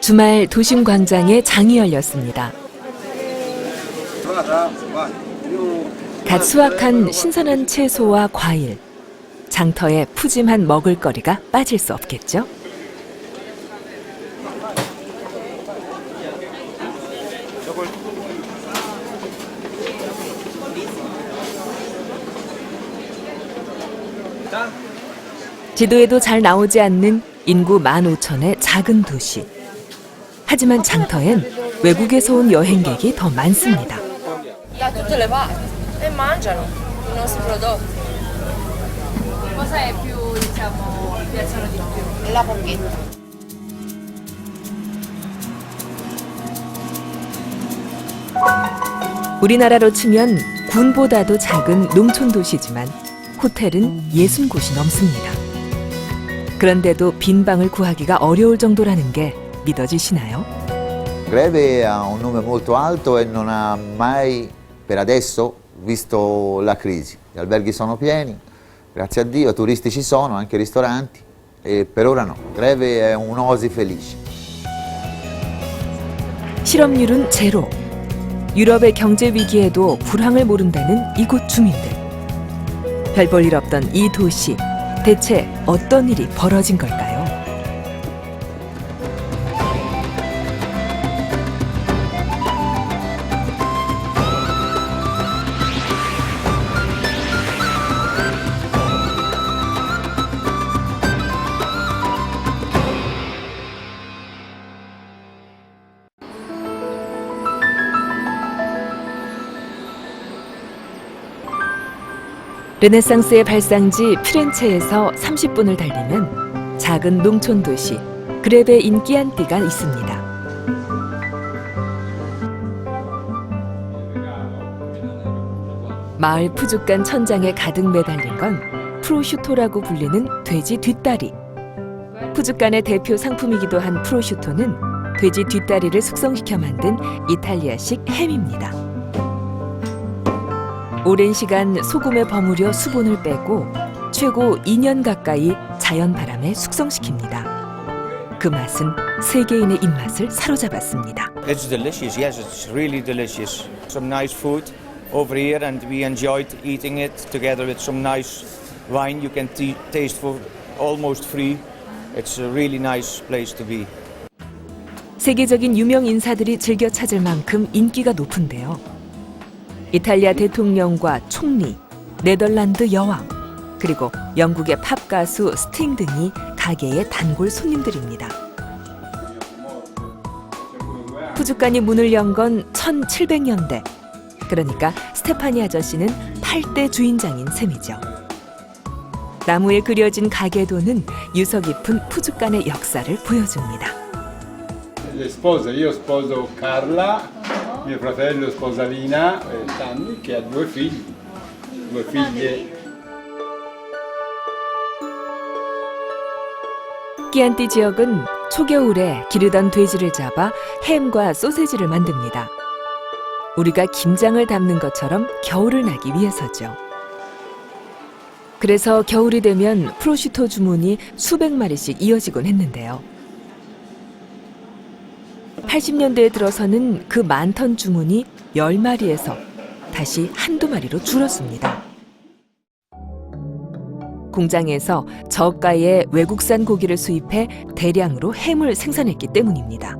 주말 도심 광장에 장이 열렸습니다. 갓 수확한 신선한 채소와 과일, 장터에 푸짐한 먹을거리가 빠질 수 없겠죠? 지도에도 잘 나오지 않는 인구 15,000의 작은 도시. 하지만 장터엔 외국에서 온 여행객이 더 많습니다. Da tutte le parti e mangiano i nostri prodotti. Cosa è più, diciamo, piacciono di più? La porchetta. 우리나라로 치면 군보다도 작은 농촌 도시지만 호텔은 60곳이 넘습니다. 그런데도 빈 방을 구하기가 어려울 정도라는 게 믿어지시나요? Greve ha un nome molto alto e non ha mai, per adesso, visto la crisi. Gli alberghi sono pieni, grazie a Dio, turisti ci sono, anche ristoranti, e per ora no. Greve è un'oasi felice. 실업률은 제로. 유럽의 경제 위기에도 불황을 모른다는 이곳 주민들. 별 볼 일 없던 이 도시, 대체 어떤 일이 벌어진 걸까요? 르네상스의 발상지 피렌체에서 30분을 달리면 작은 농촌 도시 그레베 인키안티가 있습니다. 마을 푸주간 천장에 가득 매달린 건 프로슈토라고 불리는 돼지 뒷다리. 푸주간의 대표 상품이기도 한 프로슈토는 돼지 뒷다리를 숙성시켜 만든 이탈리아식 햄입니다. 오랜 시간 소금에 버무려 수분을 빼고 최고 2년 가까이 자연 바람에 숙성시킵니다. 그 맛은 세계인의 입맛을 사로잡았습니다. It's delicious. Yes, it's really delicious. Some nice food over here, and we enjoyed eating it together with some nice wine. You can taste for almost free. It's a really nice place to be. 세계적인 유명 인사들이 즐겨 찾을 만큼 인기가 높은데요. 이탈리아 대통령과 총리, 네덜란드 여왕, 그리고 영국의 팝 가수 스팅 등이 가게의 단골 손님들입니다. 푸주간이 문을 연 건 1700년대. 그러니까 스테파니 아저씨는 8대 주인장인 셈이죠. 나무에 그려진 가게도는 유서 깊은 푸주간의 역사를 보여줍니다. Le spose, io sposo Carla, mio fratello sposa Lina, Tanni, che ha due figlie. 끼안띠 지역은 초겨울에 기르던 돼지를 잡아 햄과 소세지를 만듭니다. 우리가 김장을 담는 것처럼 겨울을 나기 위해서죠. 그래서 겨울이 되면 프로슈토 주문이 수백 마리씩 이어지곤 했는데요. 80년대에 들어서는 그 많던 주문이 10마리에서 다시 한두 마리로 줄었습니다. 공장에서 저가의 외국산 고기를 수입해 대량으로 햄을 생산했기 때문입니다.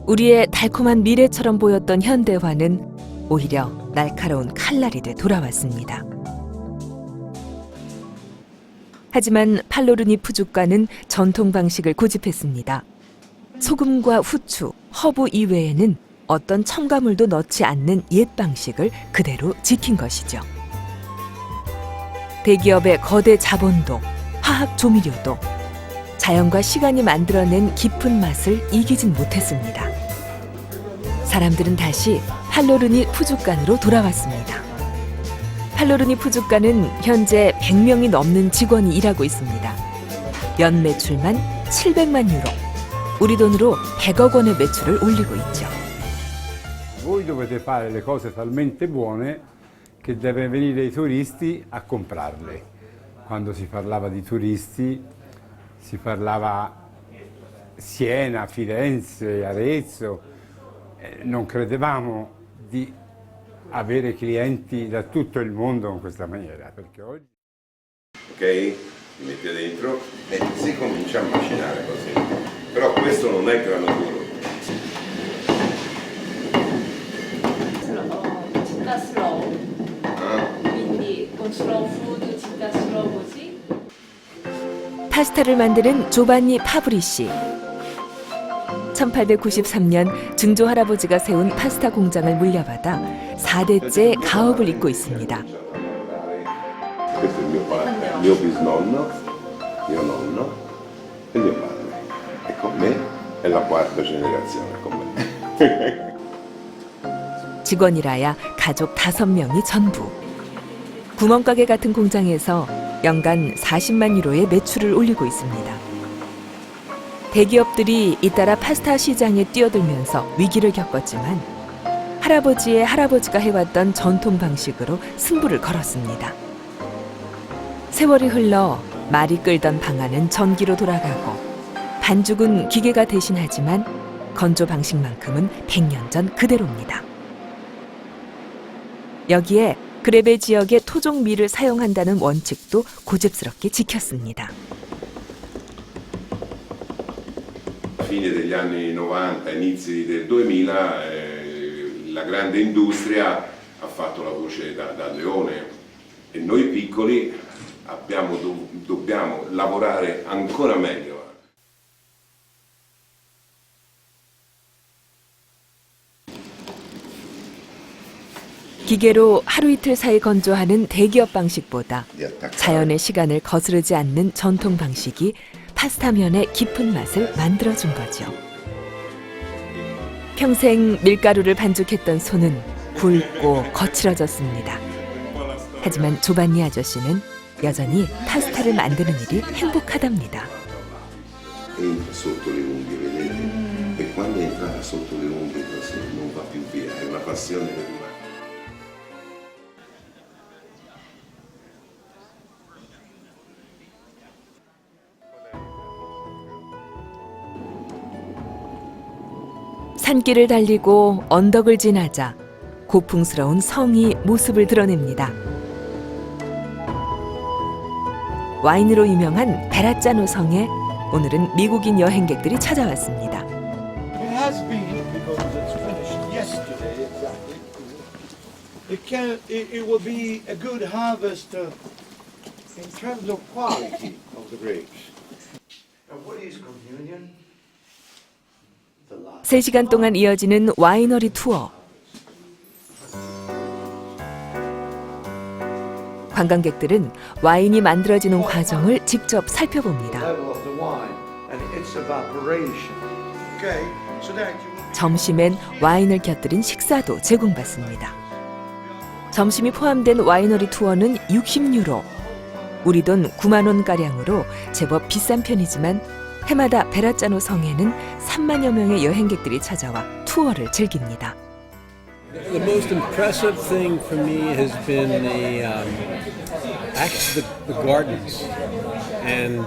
우리의 달콤한 미래처럼 보였던 현대화는 오히려 날카로운 칼날이 돼 돌아왔습니다. 하지만 팔로르니 푸주간은 전통 방식을 고집했습니다. 소금과 후추, 허브 이외에는 어떤 첨가물도 넣지 않는 옛 방식을 그대로 지킨 것이죠. 대기업의 거대 자본도, 화학 조미료도 자연과 시간이 만들어낸 깊은 맛을 이기진 못했습니다. 사람들은 다시 팔로르니 푸주간으로 돌아왔습니다. 팔로르니 푸주간은 현재 100명이 넘는 직원이 일하고 있습니다. 연 매출만 700만 유로, 우리 돈으로 100억 원의 매출을 올리고 있죠. Voi dovete fare le cose talmente buone che deve venire i turisti a comprarle. Quando si parlava di turisti si parlava Siena, Firenze, Arezzo, non credevamo di avere clienti da tutto il mondo in questa maniera, perché oggi... Ok? Li mette dentro e si comincia a macinare così. Però questo non è grano duro. città slow, quindi con slow food, città slow così. 파스타를 만드는 조반니 파브리시. 1893년 증조 할아버지가 세운 파스타 공장을 물려받아 4대째 가업을 잇고 있습니다. Questo è il mio padre, mio bisnonno, mio nonno e mio padre. E con me è la quarta generazione con me. 직원이라야 가족 5명이 전부. 구멍가게 같은 공장에서 연간 40만 유로의 매출을 올리고 있습니다. 대기업들이 잇따라 파스타 시장에 뛰어들면서 위기를 겪었지만 할아버지의 할아버지가 해왔던 전통 방식으로 승부를 걸었습니다. 세월이 흘러 말이 끓던 방아는 전기로 돌아가고 반죽은 기계가 대신하지만 건조 방식만큼은 100년 전 그대로입니다. 여기에 그레베 지역의 토종 밀을 사용한다는 원칙도 고집스럽게 지켰습니다. Fine degli anni 90, inizi del 2000, la grande industria ha fatto la voce da leone e noi piccoli dobbiamo lavorare ancora meglio. 기계로 하루 이틀 사이 건조하는 대기업 방식보다 자연의 시간을 거스르지 않는 전통 방식이 파스타면의 깊은 맛을 만들어준 거죠. 평생 밀가루를 반죽했던 손은 굵고 거칠어졌습니다. 하지만 조반니 아저씨는 여전히 파스타를 만드는 일이 행복하답니다. Entra sotto le unghie, vedete? E quando è entrata sotto le unghie non va più via, è una passione dell'umano. 산길을 달리고 언덕을 지나자 고풍스러운 성이 모습을 드러냅니다. 와인으로 유명한 베라짜노 성에 오늘은 미국인 여행객들이 찾아왔습니다. It has been because it's finished yesterday exactly. It will be a good harvest in terms of quality of the grapes. And what is communion? 3시간 동안 이어지는 와이너리 투어. 관광객들은 와인이 만들어지는 과정을 직접 살펴봅니다. Level of the wine and its evaporation. Okay, so that you will 점심엔 와인을 곁들인 식사도 제공받습니다. 점심이 포함된 와이너리 투어는 60유로. 우리 돈 9만 원가량으로 제법 비싼 편이지만 해마다 베라짜노 성에는 3만여 명의 여행객들이 찾아와 투어를 즐깁니다. The most impressive thing for me has been actually the gardens and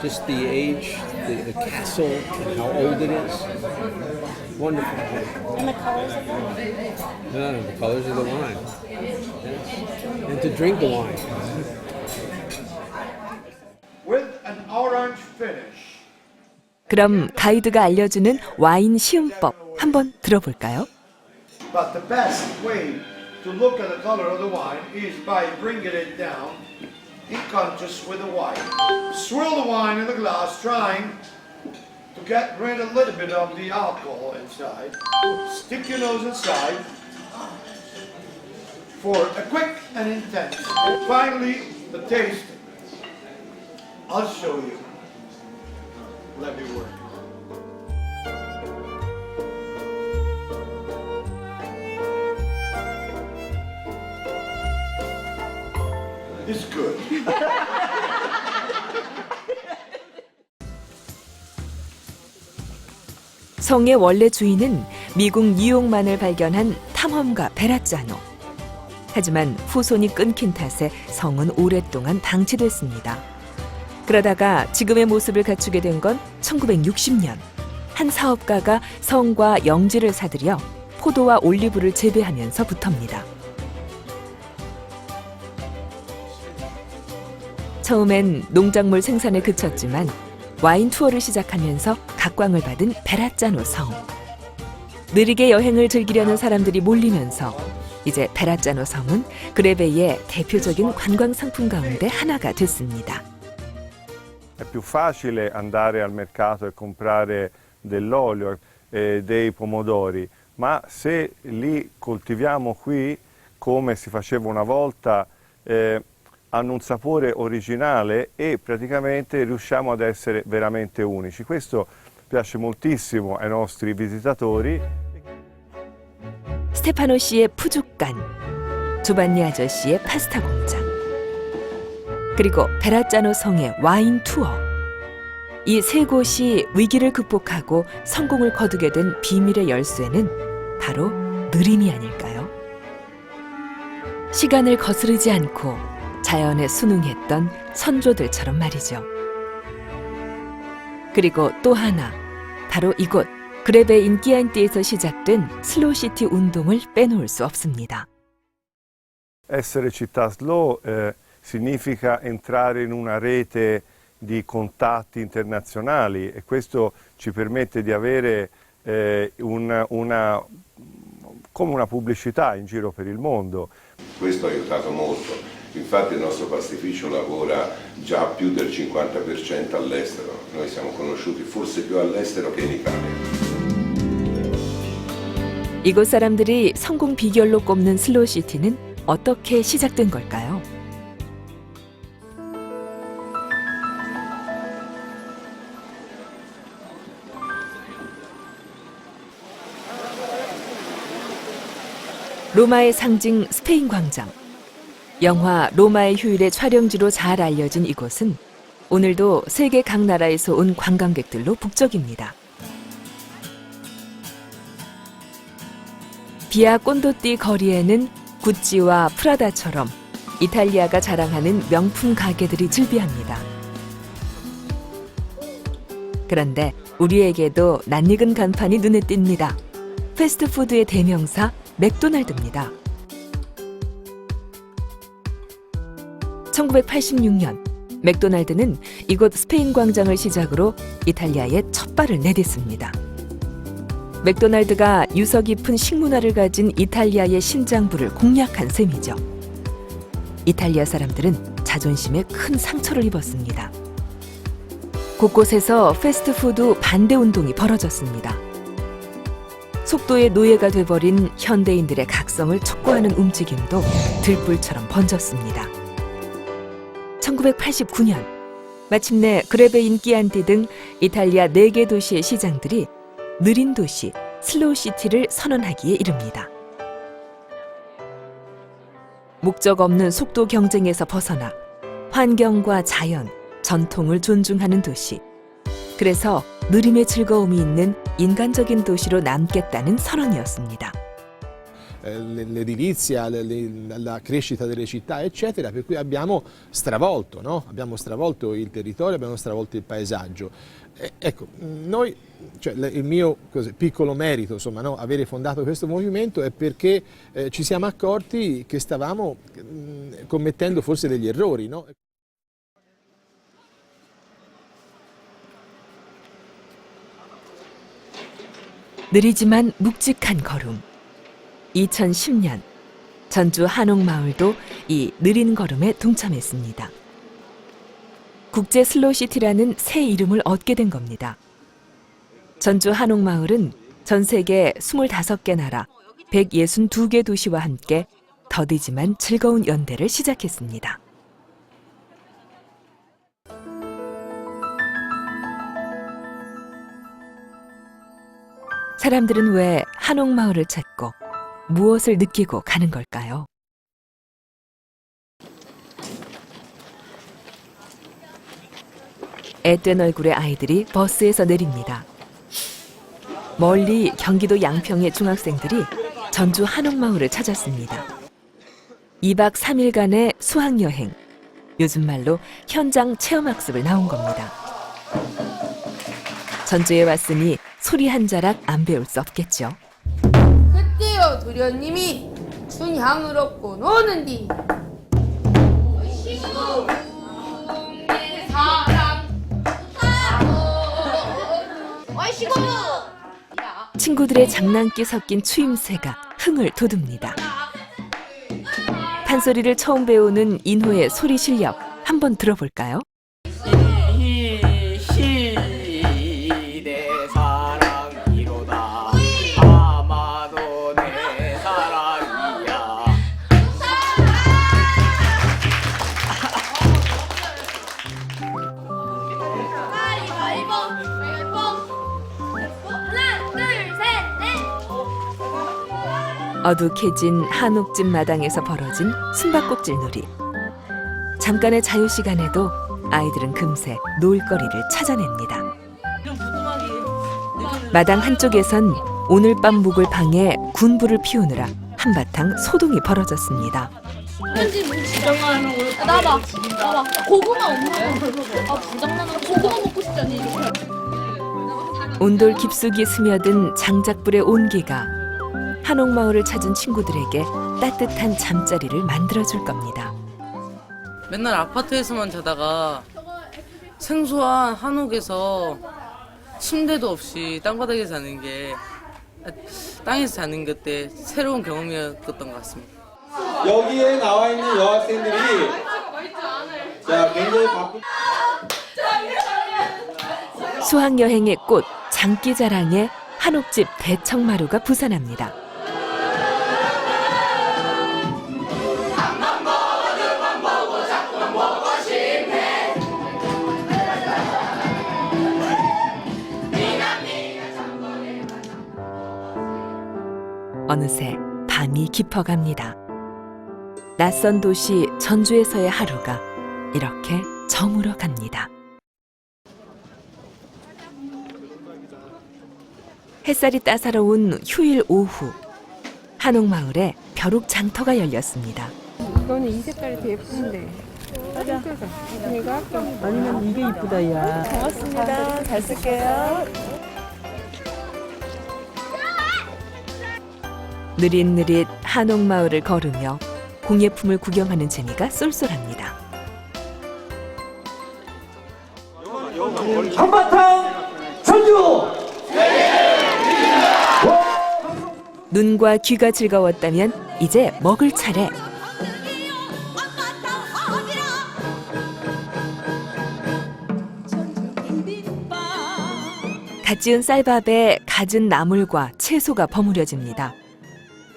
just the age, the castle, and how old it is. Wonderful. And the colors of the wine. No, the colors of the wine. And to drink the wine. with an orange finish. 그럼 가이드가 알려주는 와인 시음법 한번 들어볼까요? But the best way to look at the color of the wine is by bringing it down in contrast with the white. Swirl the wine in the glass, trying to get rid a little bit of the alcohol inside. Stick your nose inside for a quick and intense. And finally, the taste. I'll show you. Let me work. It's good. 성의 원래 주인은 미국 뉴욕만을 발견한 탐험가 베라짜노. 하지만 후손이 끊긴 탓에 성은 오랫동안 방치됐습니다. 그러다가 지금의 모습을 갖추게 된 건 1960년. 한 사업가가 성과 영지를 사들여 포도와 올리브를 재배하면서부터입니다. 처음엔 농작물 생산에 그쳤지만 와인 투어를 시작하면서 각광을 받은 베라짜노 성. 느리게 여행을 즐기려는 사람들이 몰리면서 이제 베라짜노 성은 그레베이의 대표적인 관광 상품 가운데 하나가 됐습니다. È più facile andare al mercato e comprare dell'olio e dei pomodori, ma se li coltiviamo qui come si faceva una volta, hanno un sapore originale e praticamente riusciamo ad essere veramente unici. Questo piace moltissimo ai nostri visitatori. 스테파노 씨의 푸죽간, 조반니 아저씨의 파스타 공장, 그리고 베라짜노 성의 와인 투어. 이 세 곳이 위기를 극복하고 성공을 거두게 된 비밀의 열쇠는 바로 느림이 아닐까요? 시간을 거스르지 않고 자연에 순응했던 선조들처럼 말이죠. 그리고 또 하나, 바로 이곳 그레베 인키안티에서 시작된 슬로우시티 운동을 빼놓을 수 없습니다. Essere città slow significa entrare in una rete di contatti internazionali e questo ci permette di avere come una pubblicità in giro per il mondo. Questo ha aiutato molto, infatti il nostro pastificio lavora già più del 50% all'estero, noi siamo conosciuti forse più all'estero che in Italia. 이곳 사람들이 성공 비결로 꼽는 슬로우시티는 어떻게 시작된 걸까요? 로마의 상징 스페인 광장. 영화 로마의 휴일의 촬영지로 잘 알려진 이곳은 오늘도 세계 각 나라에서 온 관광객들로 북적입니다. 비아 꼰도띠 거리에는 구찌와 프라다처럼 이탈리아가 자랑하는 명품 가게들이 즐비합니다. 그런데 우리에게도 낯익은 간판이 눈에 띕니다. 패스트푸드의 대명사 맥도날드입니다. 1986년 맥도날드는 이곳 스페인 광장을 시작으로 이탈리아에 첫 발을 내딛습니다. 맥도날드가 유서 깊은 식문화를 가진 이탈리아의 신장부를 공략한 셈이죠. 이탈리아 사람들은 자존심에 큰 상처를 입었습니다. 곳곳에서 패스트푸드 반대 운동이 벌어졌습니다. 속도의 노예가 돼버린 현대인들의 각성을 촉구하는 움직임도 들불처럼 번졌습니다. 1989년 마침내 그레베 인키안티 등 이탈리아 4개 도시의 시장들이 느린 도시, 슬로우시티를 선언하기에 이릅니다. 목적 없는 속도 경쟁에서 벗어나 환경과 자연, 전통을 존중하는 도시. 그래서 느림의 즐거움이 있는 인간적인 도시로 남겠다는 선언이었습니다. L'edilizia, la crescita delle città, eccetera, per cui abbiamo stravolto, no? Abbiamo stravolto il territorio, abbiamo stravolto il paesaggio. Ecco, noi, cioè, il mio piccolo merito, insomma, no? Avere fondato questo movimento è perché ci siamo accorti che stavamo commettendo forse degli errori, no? 느리지만 묵직한 걸음. 2010년 전주 한옥마을도 이 느린 걸음에 동참했습니다. 국제 슬로우시티라는 새 이름을 얻게 된 겁니다. 전주 한옥마을은 전 세계 25개 나라 162개 도시와 함께 더디지만 즐거운 연대를 시작했습니다. 사람들은 왜 한옥마을을 찾고 무엇을 느끼고 가는 걸까요? 앳된 얼굴의 아이들이 버스에서 내립니다. 멀리 경기도 양평의 중학생들이 전주 한옥마을을 찾았습니다. 2박 3일간의 수학여행, 요즘 말로 현장 체험학습을 나온 겁니다. 전주에 왔으니 소리 한 자락 안 배울 수 없겠죠. 그때요 도련님이 춘향을 얻고 노는디 친구들의 장난기 섞인 추임새가 흥을 돋웁니다. 판소리를 처음 배우는 인호의 소리 실력 한번 들어볼까요? 내 사랑이로다 아마도 내 사랑이야. 어둑해진 한옥집 마당에서 벌어진 숨바꼭질 놀이. 잠깐의 자유시간에도 아이들은 금세 놀거리를 찾아냅니다. 마당 한쪽에선 오늘 밤 묵을 방에 군불을 피우느라 한바탕 소동이 벌어졌습니다. 나봐. 고구마 없나? 부장나는 고구마 먹고 싶잖니. 온돌 깊숙이 스며든 장작불의 온기가 한옥마을을 찾은 친구들에게 따뜻한 잠자리를 만들어줄 겁니다. 맨날 아파트에서만 자다가 생소한 한옥에서 침대도 없이 땅바닥에 자는 게 땅에서 자는 것때 새로운 경험이었던 것 같습니다. 여기에 나와 있는 여학생들이 자 굉장히 바쁘. 수학여행의 꽃 장기자랑에 한옥집 대청마루가 부산합니다. 어느새 밤이 깊어갑니다. 낯선 도시 전주에서의 하루가 이렇게 저물어 갑니다. 햇살이 따사로운 휴일 오후, 한옥마을에 벼룩 장터가 열렸습니다. 이거는 이 색깔이 되게 예쁜데 맞아. 이거 아니면 이게 이쁘다 야. 고맙습니다. 잘 쓸게요. 느릿느릿 한옥마을을 걸으며 공예품을 구경하는 재미가 쏠쏠합니다. 한바탕 전주! 눈과 귀가 즐거웠다면 이제 먹을 차례. 갓 지은 쌀밥에 갖은 나물과 채소가 버무려집니다.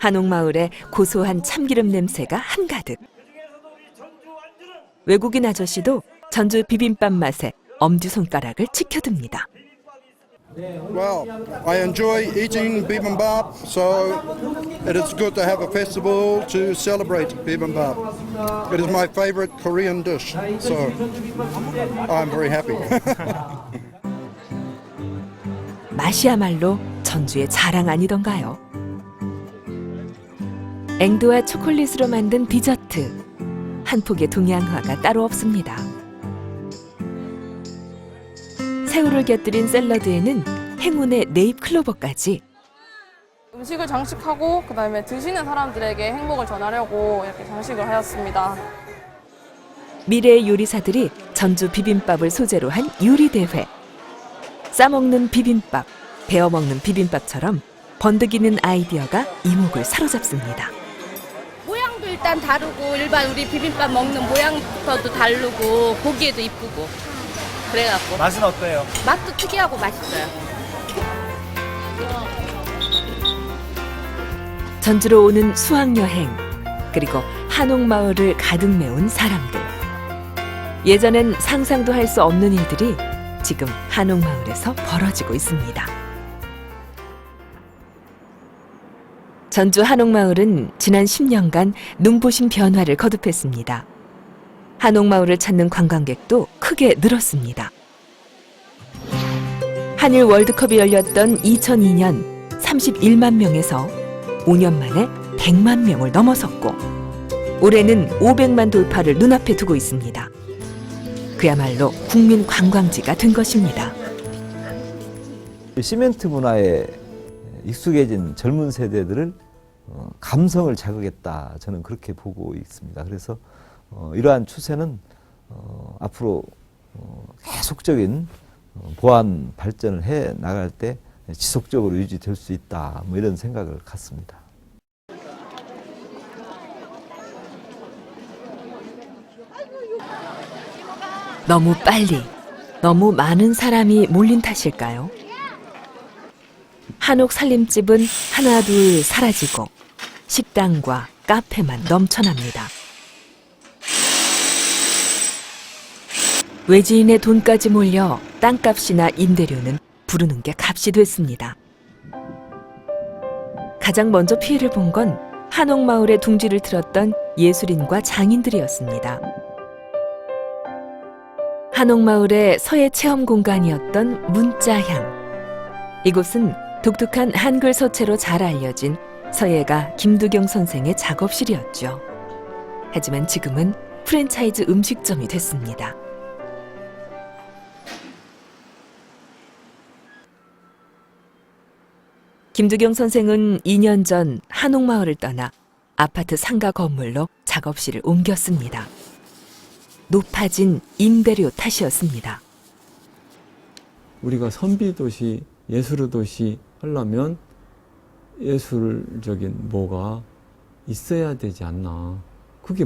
한옥마을에 고소한 참기름 냄새가 한가득. 외국인 아저씨도 전주 비빔밥 맛에 엄지손가락을 치켜듭니다. Well, I enjoy eating bibimbap, so it is good to have a festival to celebrate bibimbap. It is my favorite Korean dish, so I'm very happy. 맛이야말로 전주의 자랑 아니던가요? 앵두와 초콜릿으로 만든 디저트. 한 폭의 동양화가 따로 없습니다. 새우를 곁들인 샐러드에는 행운의 네잎 클로버까지. 음식을 장식하고 그다음에 드시는 사람들에게 행복을 전하려고 이렇게 장식을 하였습니다. 미래의 요리사들이 전주 비빔밥을 소재로 한 요리대회. 싸먹는 비빔밥, 베어먹는 비빔밥처럼 번득이는 아이디어가 이목을 사로잡습니다. 모양도 일단 다르고 일반 우리 비빔밥 먹는 모양부터도 다르고 보기에도 이쁘고 그래갖고 맛은 어때요? 맛도 특이하고 맛있어요. 전주로 오는 수학여행, 그리고 한옥마을을 가득 메운 사람들. 예전엔 상상도 할 수 없는 일들이 지금 한옥마을에서 벌어지고 있습니다. 전주 한옥마을은 지난 10년간 눈부신 변화를 거듭했습니다. 한옥마을을 찾는 관광객도 크게 늘었습니다. 한일 월드컵이 열렸던 2002년 31만 명에서 5년 만에 100만 명을 넘어섰고, 올해는 500만 돌파를 눈앞에 두고 있습니다. 그야말로 국민 관광지가 된 것입니다. 시멘트 문화에 익숙해진 젊은 세대들을 감성을 자극했다, 저는 그렇게 보고 있습니다. 그래서 이러한 추세는 앞으로 계속적인 보안 발전을 해 나갈 때 지속적으로 유지될 수 있다, 뭐 이런 생각을 갖습니다. 너무 빨리, 너무 많은 사람이 몰린 탓일까요? 한옥 살림집은 하나 둘 사라지고 식당과 카페만 넘쳐납니다. 외지인의 돈까지 몰려 땅값이나 임대료는 부르는 게 값이 됐습니다. 가장 먼저 피해를 본 건 한옥마을에 둥지를 틀었던 예술인과 장인들이었습니다. 한옥마을의 서예 체험 공간이었던 문자향. 이곳은 독특한 한글 서체로 잘 알려진 서예가 김두경 선생의 작업실이었죠. 하지만 지금은 프랜차이즈 음식점이 됐습니다. 김두경 선생은 2년 전 한옥마을을 떠나 아파트 상가 건물로 작업실을 옮겼습니다. 높아진 임대료 탓이었습니다. 우리가 선비도시, 예술의 도시 하려면 예술적인 뭐가 있어야 되지 않나. 그게